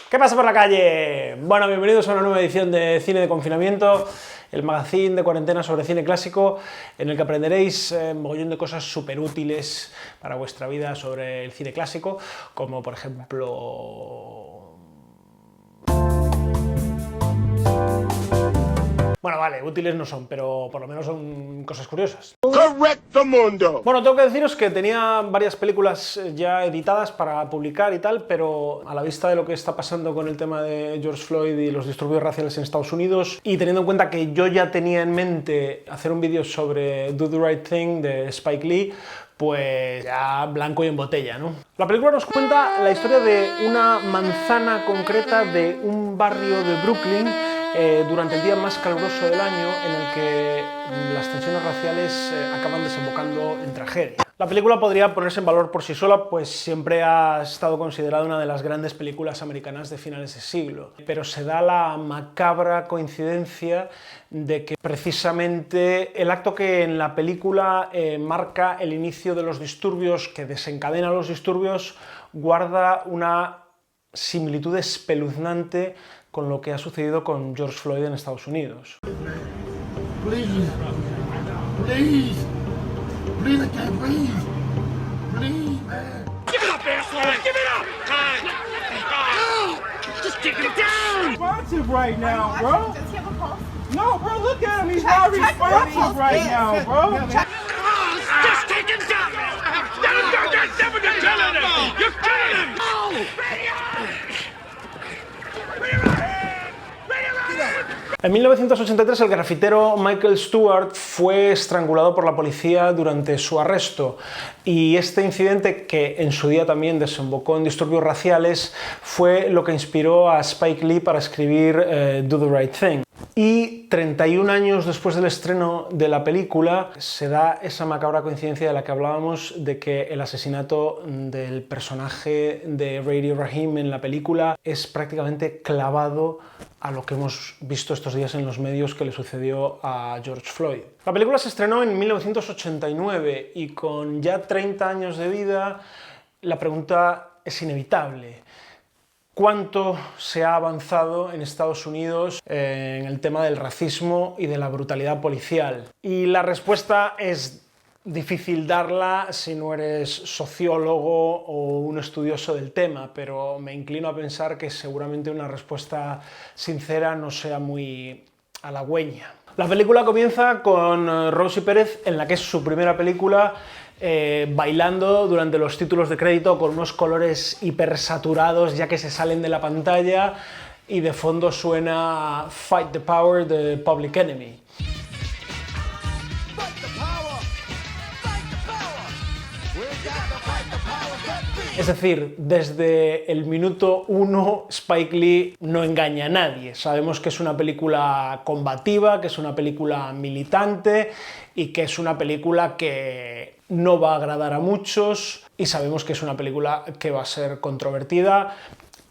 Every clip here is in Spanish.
¿Qué pasa por la calle? Bueno, bienvenidos a una nueva edición de Cine de Confinamiento, el magazine de cuarentena sobre cine clásico, en el que aprenderéis un mogollón de cosas súper útiles para vuestra vida sobre el cine clásico, como por ejemplo... Bueno, vale, útiles no son, pero por lo menos son cosas curiosas. ¡Correcto mundo! Bueno, tengo que deciros que tenía varias películas ya editadas para publicar y tal, pero a la vista de lo que está pasando con el tema de George Floyd y los disturbios raciales en Estados Unidos, y teniendo en cuenta que yo ya tenía en mente hacer un vídeo sobre Do the Right Thing de Spike Lee, pues ya blanco y en botella, ¿no? La película nos cuenta la historia de una manzana concreta de un barrio de Brooklyn durante el día más caluroso del año, en el que las tensiones raciales acaban desembocando en tragedia. La película podría ponerse en valor por sí sola, pues siempre ha estado considerada una de las grandes películas americanas de finales de siglo, pero se da la macabra coincidencia de que precisamente el acto que en la película marca el inicio de los disturbios, que desencadena los disturbios, guarda una similitud espeluznante con lo que ha sucedido con George Floyd en Estados Unidos. Please, please, please, I can't breathe. Please, man. Give it up, asshole! Give it up! Just take it down! Responsive right now, bro. Does he have a pulse? No, bro, look at him. He's not responsive right now, bro. Just take him down! You're killing him! You're killing him! En 1983 el grafitero Michael Stewart fue estrangulado por la policía durante su arresto, y este incidente, que en su día también desembocó en disturbios raciales, fue lo que inspiró a Spike Lee para escribir Do the Right Thing. Y 31 años después del estreno de la película se da esa macabra coincidencia de la que hablábamos, de que el asesinato del personaje de Radio Raheem en la película es prácticamente clavado a lo que hemos visto estos días en los medios que le sucedió a George Floyd. La película se estrenó en 1989 y con ya 30 años de vida la pregunta es inevitable. ¿Cuánto se ha avanzado en Estados Unidos en el tema del racismo y de la brutalidad policial? Y la respuesta es difícil darla si no eres sociólogo o un estudioso del tema, pero me inclino a pensar que seguramente una respuesta sincera no sea muy halagüeña. La película comienza con Rosie Pérez, en la que es su primera película, bailando durante los títulos de crédito con unos colores hipersaturados ya que se salen de la pantalla, y de fondo suena Fight the Power de Public Enemy. Es decir, desde el minuto 1 Spike Lee no engaña a nadie. Sabemos que es una película combativa, que es una película militante y que es una película que no va a agradar a muchos, y sabemos que es una película que va a ser controvertida,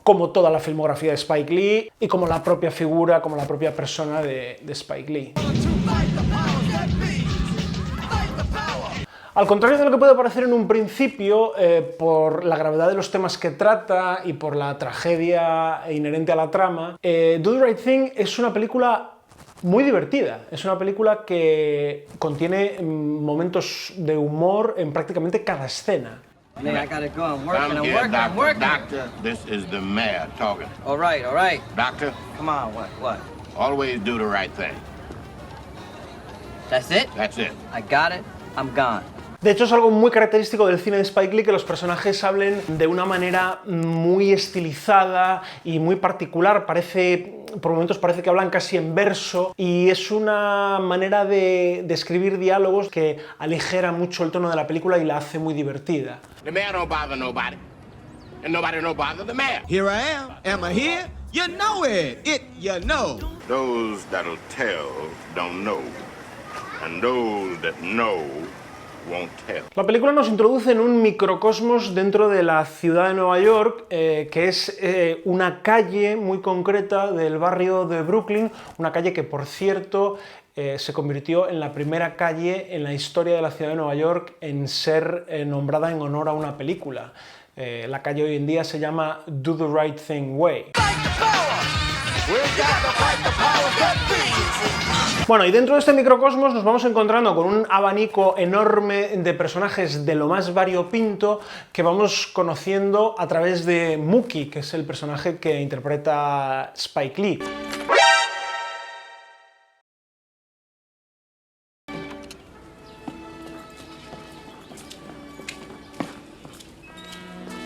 como toda la filmografía de Spike Lee y como la propia figura, como la propia persona de Spike Lee. Al contrario de lo que puede parecer en un principio, por la gravedad de los temas que trata y por la tragedia inherente a la trama, Do the Right Thing es una película muy divertida. Es una película que contiene momentos de humor en prácticamente cada escena. I gotta go. I'm Come here, working. doctor. Doctor, this is the mayor talking. All right. Doctor, Come on, what? always do the right thing. That's it? That's it. I got it. I'm gone. De hecho, es algo muy característico del cine de Spike Lee que los personajes hablen de una manera muy estilizada y muy particular. Por momentos parece que hablan casi en verso, y es una manera de escribir diálogos que aligera mucho el tono de la película y la hace muy divertida. The mayor don't bother nobody. And nobody don't bother the mayor. Here I am. Am I here? You know it. You know. Those that'll tell don't know. And those that know won't tell. La película nos introduce en un microcosmos dentro de la ciudad de Nueva York, que es una calle muy concreta del barrio de Brooklyn, una calle que, por cierto, se convirtió en la primera calle en la historia de la ciudad de Nueva York en ser nombrada en honor a una película. La calle hoy en día se llama Do the Right Thing Way. Bueno, y dentro de este microcosmos nos vamos encontrando con un abanico enorme de personajes de lo más variopinto que vamos conociendo a través de Mookie, que es el personaje que interpreta Spike Lee.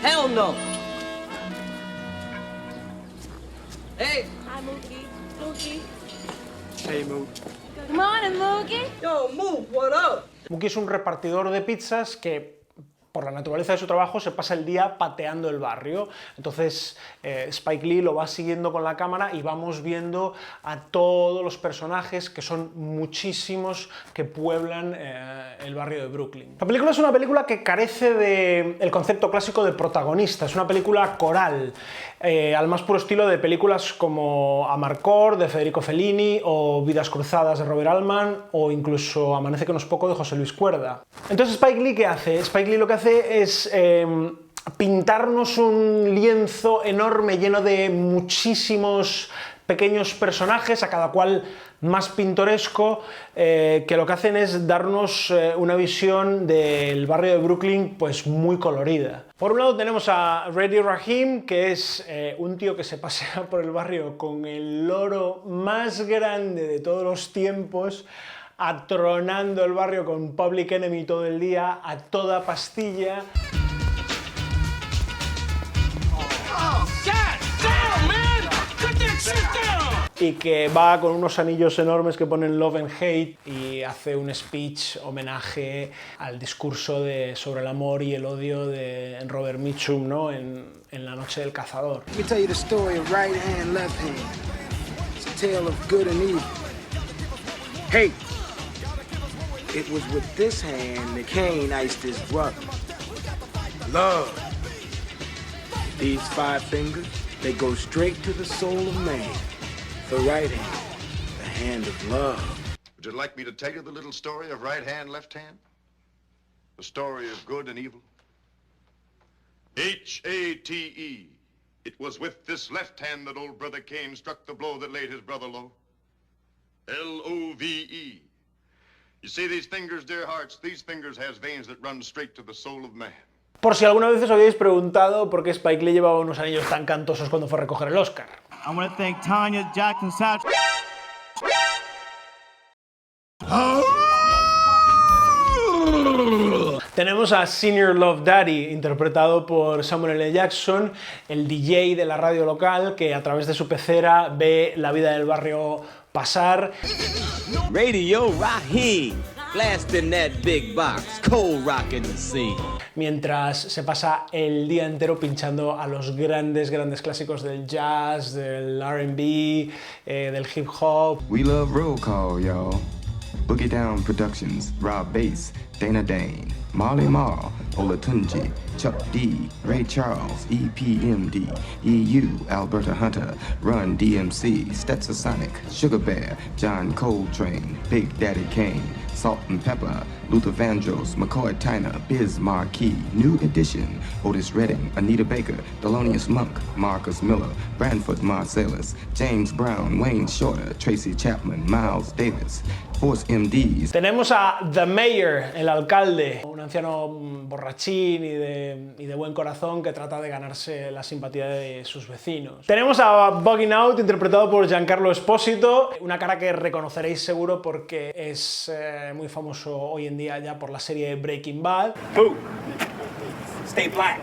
Hell no. Hey. Hi, Mookie. Mookie. Hey, Moot. Good morning, Mookie. Yo, Moot, what up? Mookie es un repartidor de pizzas que, por la naturaleza de su trabajo, se pasa el día pateando el barrio. Entonces Spike Lee lo va siguiendo con la cámara y vamos viendo a todos los personajes, que son muchísimos, que pueblan el barrio de Brooklyn. La película es una película que carece del concepto clásico de protagonista, es una película coral, al más puro estilo de películas como Amarcord de Federico Fellini, o Vidas cruzadas de Robert Altman, o incluso Amanece que no es poco de José Luis Cuerda. Entonces Spike Lee, ¿qué hace? Spike Lee lo que hace es pintarnos un lienzo enorme lleno de muchísimos pequeños personajes, a cada cual más pintoresco, que lo que hacen es darnos una visión del barrio de Brooklyn pues muy colorida. Por un lado tenemos a Reddy Rahim, que es un tío que se pasea por el barrio con el loro más grande de todos los tiempos, atronando el barrio con Public Enemy todo el día, a toda pastilla. Y que va con unos anillos enormes que ponen Love and Hate y hace un speech homenaje al discurso sobre el amor y el odio de Robert Mitchum, ¿no? en La noche del cazador. Let me tell you the story of right hand, left hand. It's a tale of good and evil. Hey, it was with this hand that Cain iced his brother. Love. These 5 fingers, they go straight to the soul of man. The right hand, the hand of love. Would you like me to tell you the little story of right hand, left hand? The story of good and evil? H-A-T-E. It was with this left hand that old brother Cain struck the blow that laid his brother low. L-O-V-E. You see these fingers, dear hearts? These fingers has veins that run straight to the soul of man. Por si alguna vez os habéis preguntado por qué Spike Lee llevaba unos anillos tan cantosos cuando fue a recoger el Oscar. I want to thank Tanya Jackson Satch. Tenemos a Senior Love Daddy, interpretado por Samuel L. Jackson, el DJ de la radio local, que a través de su pecera ve la vida del barrio pasar. Radio Raheem. Blasting that big box, cold rocking the scene. Mientras se pasa el día entero pinchando a los grandes clásicos del jazz, del R&B, del hip hop. We love roll call, y'all. Boogie Down Productions, Rob Bass, Dana Dane, Marley Marl, Olatunji, Chuck D, Ray Charles, EPMD, EU, Alberta Hunter, Run DMC, Stetsasonic, Sugar Bear, John Coltrane, Big Daddy Kane, Salt and Pepper, Luther Vandross, McCoy Tyner, Biz Marquis, New Edition, Otis Redding, Anita Baker, Thelonious Monk, Marcus Miller, Branford Marsalis, James Brown, Wayne Shorter, Tracy Chapman, Miles Davis, Force MDs. Tenemos a The Mayor, el alcalde, un anciano borrachín y de buen corazón que trata de ganarse la simpatía de sus vecinos. Tenemos a Bugging Out, interpretado por Giancarlo Esposito, una cara que reconoceréis seguro porque es muy famoso hoy en día ya por la serie Breaking Bad. Stay black.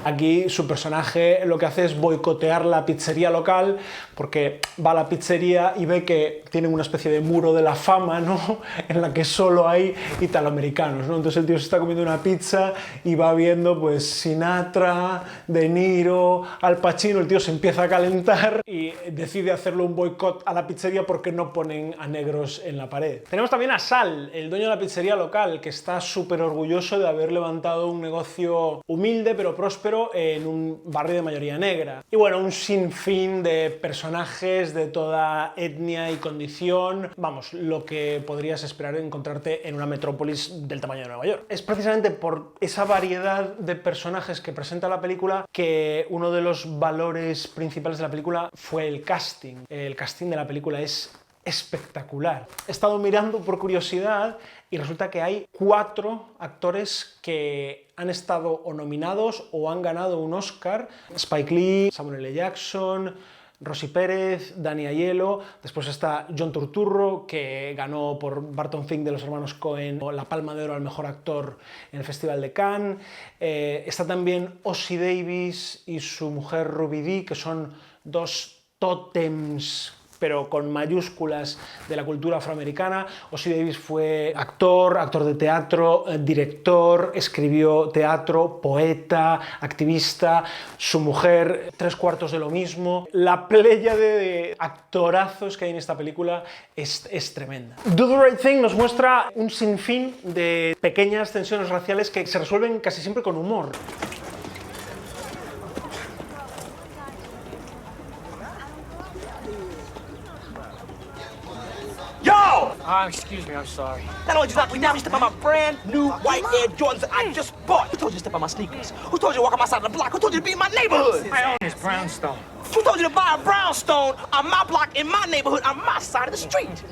Aquí su personaje lo que hace es boicotear la pizzería local porque va a la pizzería y ve que tienen una especie de muro de la fama, ¿no? En la que solo hay italoamericanos, ¿no? Entonces el tío se está comiendo una pizza y va viendo pues Sinatra, De Niro, Al Pacino, el tío se empieza a calentar y decide hacerle un boicot a la pizzería porque no ponen a negros en la pared. Tenemos también a Sal, el dueño de la pizzería local, que está súper orgulloso de haber levantado un negocio humilde pero próspero pero en un barrio de mayoría negra. Y bueno, un sinfín de personajes de toda etnia y condición, vamos, lo que podrías esperar encontrarte en una metrópolis del tamaño de Nueva York. Es precisamente por esa variedad de personajes que presenta la película que uno de los valores principales de la película fue el casting. El casting de la película es espectacular. He estado mirando por curiosidad y resulta que hay 4 actores que han estado o nominados o han ganado un Oscar: Spike Lee, Samuel L. Jackson, Rosy Pérez, Danny Aiello. Después está John Turturro, que ganó por Barton Fink de los hermanos Coen la Palma de Oro al mejor actor en el Festival de Cannes. Está también Ossie Davis y su mujer Ruby Dee, que son 2 tótems, pero con mayúsculas, de la cultura afroamericana. Ossie Davis fue actor de teatro, director, escribió teatro, poeta, activista. Su mujer, 3/4 de lo mismo. La pléyade de actorazos que hay en esta película es tremenda. Do the Right Thing nos muestra un sinfín de pequeñas tensiones raciales que se resuelven casi siempre con humor. Excuse me, I'm sorry. Not only just like now you step on my brand new white Air Jordans that I just bought. Who told you to step on my sneakers? Who told you to walk on my side of the block? Who told you to be in my neighborhood? I own this brownstone. Who told you to buy a brownstone on my block, in my neighborhood, on my side of the street?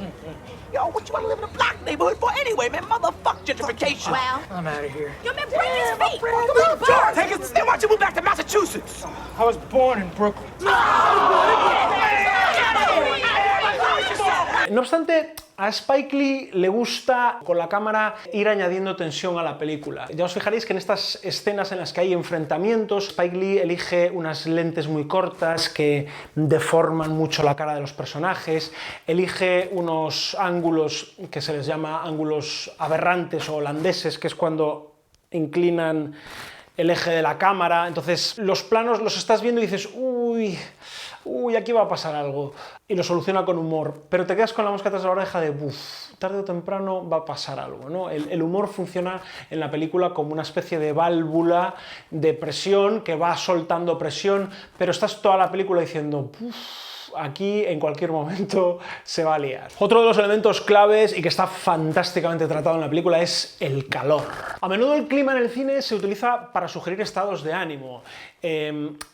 Yo, what you want to live in a black neighborhood for anyway, man? Motherfuck gentrification. Well, I'm out of here. yo, man, bring his feet. Come on, George, take it. Then why don't you move back to Massachusetts? I was born in Brooklyn. No obstante, a Spike Lee le gusta con la cámara ir añadiendo tensión a la película. Ya os fijaréis que en estas escenas en las que hay enfrentamientos, Spike Lee elige unas lentes muy cortas que deforman mucho la cara de los personajes, elige unos ángulos que se les llama ángulos aberrantes o holandeses, que es cuando inclinan el eje de la cámara. Entonces los planos los estás viendo y dices, uy, aquí va a pasar algo, y lo soluciona con humor, pero te quedas con la mosca tras la oreja de, tarde o temprano va a pasar algo, ¿no? El humor funciona en la película como una especie de válvula de presión que va soltando presión, pero estás toda la película diciendo, aquí en cualquier momento se va a liar. Otro de los elementos claves y que está fantásticamente tratado en la película es el calor. A menudo el clima en el cine se utiliza para sugerir estados de ánimo.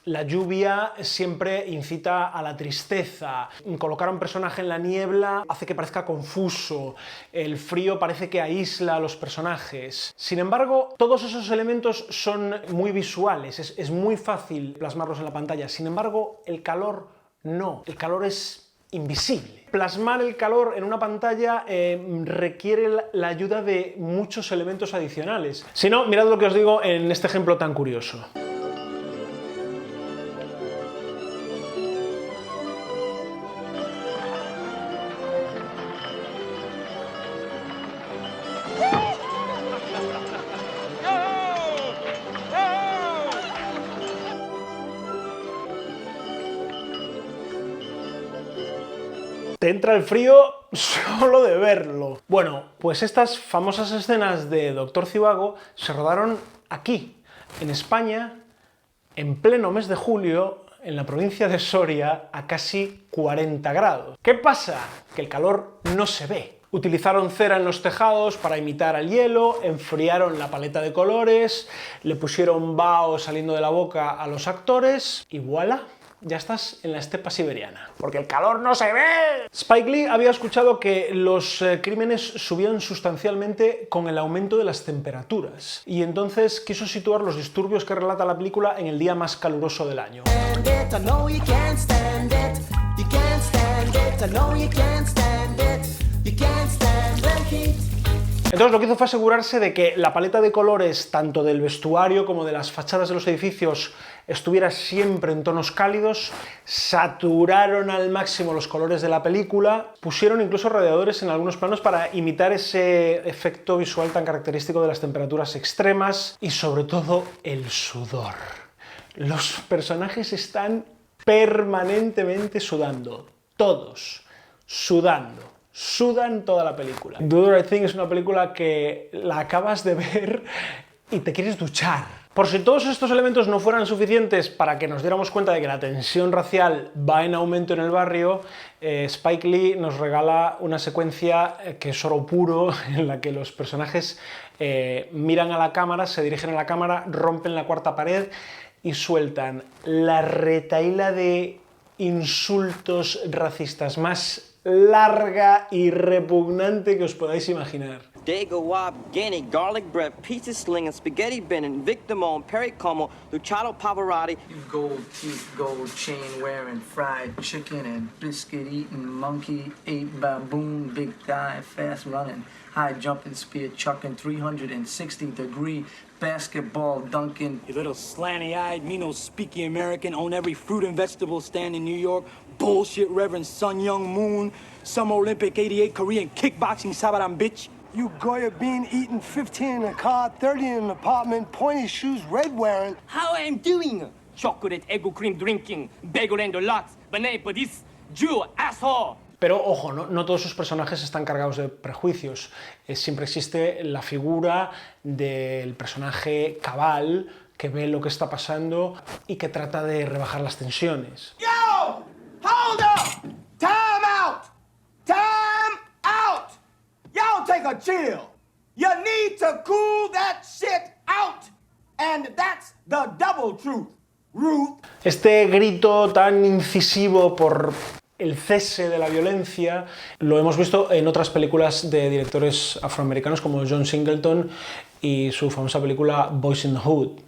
La lluvia siempre incita a la tristeza. Colocar a un personaje en la niebla hace que parezca confuso. El frío parece que aísla a los personajes. Sin embargo, todos esos elementos son muy visuales. Es muy fácil plasmarlos en la pantalla. Sin embargo, el calor no, el calor es invisible. Plasmar el calor en una pantalla requiere la ayuda de muchos elementos adicionales. Si no, mirad lo que os digo en este ejemplo tan curioso. Te entra el frío solo de verlo. Bueno, pues estas famosas escenas de Dr. Zhivago se rodaron aquí, en España, en pleno mes de julio, en la provincia de Soria, a casi 40 grados. ¿Qué pasa? Que el calor no se ve. Utilizaron cera en los tejados para imitar al hielo, enfriaron la paleta de colores, le pusieron vaho saliendo de la boca a los actores y ¡voilà! Ya estás en la estepa siberiana, porque el calor no se ve. Spike Lee había escuchado que los crímenes subían sustancialmente con el aumento de las temperaturas, y entonces quiso situar los disturbios que relata la película en el día más caluroso del año. Entonces lo que hizo fue asegurarse de que la paleta de colores, tanto del vestuario como de las fachadas de los edificios, estuviera siempre en tonos cálidos, saturaron al máximo los colores de la película, pusieron incluso radiadores en algunos planos para imitar ese efecto visual tan característico de las temperaturas extremas y sobre todo el sudor. Los personajes están permanentemente sudando, todos sudando. Sudan toda la película. Do the Right Thing es una película que la acabas de ver y te quieres duchar. Por si todos estos elementos no fueran suficientes para que nos diéramos cuenta de que la tensión racial va en aumento en el barrio, Spike Lee nos regala una secuencia que es oro puro, en la que los personajes miran a la cámara, se dirigen a la cámara, rompen la cuarta pared y sueltan la retahíla de insultos racistas más larga y repugnante que os podáis imaginar. Dago Wab, Ganny, Garlic Bread, Pizza Slinging, Spaghetti Bending, Vic Damone, Perry Como, Luciano Pavarotti. You gold teeth, gold chain wearing, fried chicken and biscuit eating, monkey, ape baboon, big thigh, fast running, high jumping, spear chucking, 360-degree basketball dunking. You little slanty-eyed, me no speaky American, own every fruit and vegetable stand in New York, bullshit Reverend Sun Young Moon, Summer Olympic 88 Korean kickboxing Sabaran bitch. You Goya bean eating, 15 in a car, 30 in an apartment, pointy shoes, red wearing. How I'm doing? Chocolate, egg cream drinking, bagel and lots, banana for this Jew asshole. Pero ojo, no todos sus personajes están cargados de prejuicios. Siempre existe la figura del personaje cabal que ve lo que está pasando y que trata de rebajar las tensiones. Yo! Hold up! Time out! Time out! Y'all take a chill. You need to cool that shit out. And that's the double truth. Ruth. Este grito tan incisivo por el cese de la violencia lo hemos visto en otras películas de directores afroamericanos como John Singleton y su famosa película Boys in the Hood.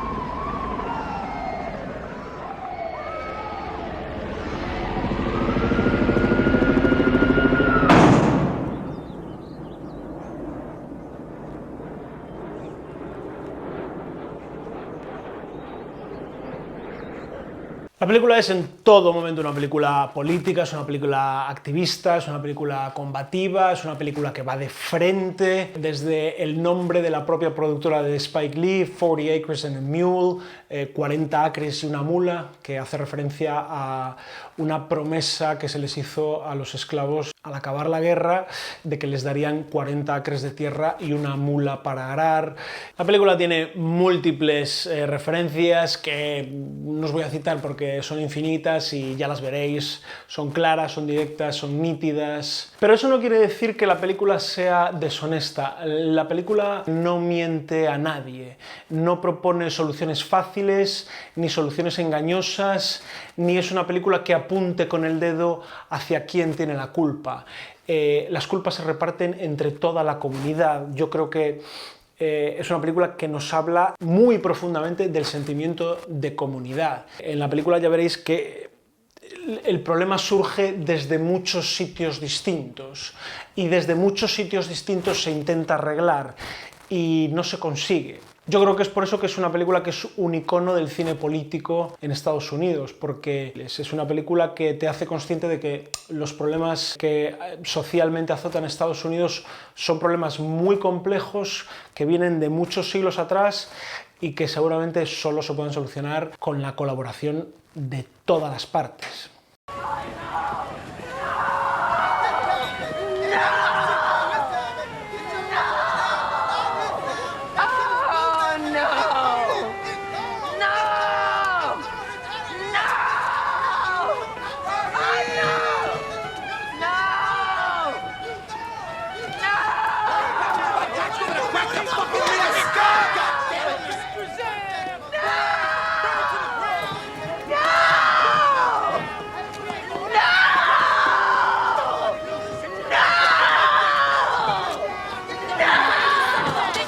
La película es en todo momento una película política, es una película activista, es una película combativa, es una película que va de frente, desde el nombre de la propia productora de Spike Lee, 40 Acres and a Mule, 40 acres y una mula, que hace referencia a una promesa que se les hizo a los esclavos al acabar la guerra, de que les darían 40 acres de tierra y una mula para arar. La película tiene múltiples referencias que no os voy a citar porque son infinitas y ya las veréis, son claras, son directas, son nítidas. Pero eso no quiere decir que la película sea deshonesta. La película no miente a nadie, no propone soluciones fáciles, ni soluciones engañosas, ni es una película que apunte con el dedo hacia quién tiene la culpa. Las culpas se reparten entre toda la comunidad. Yo creo que es una película que nos habla muy profundamente del sentimiento de comunidad. En la película ya veréis que el problema surge desde muchos sitios distintos y desde muchos sitios distintos se intenta arreglar y no se consigue. Yo creo que es por eso que es una película que es un icono del cine político en Estados Unidos, porque es una película que te hace consciente de que los problemas que socialmente azotan a Estados Unidos son problemas muy complejos, que vienen de muchos siglos atrás y que seguramente solo se pueden solucionar con la colaboración de todas las partes. Fucking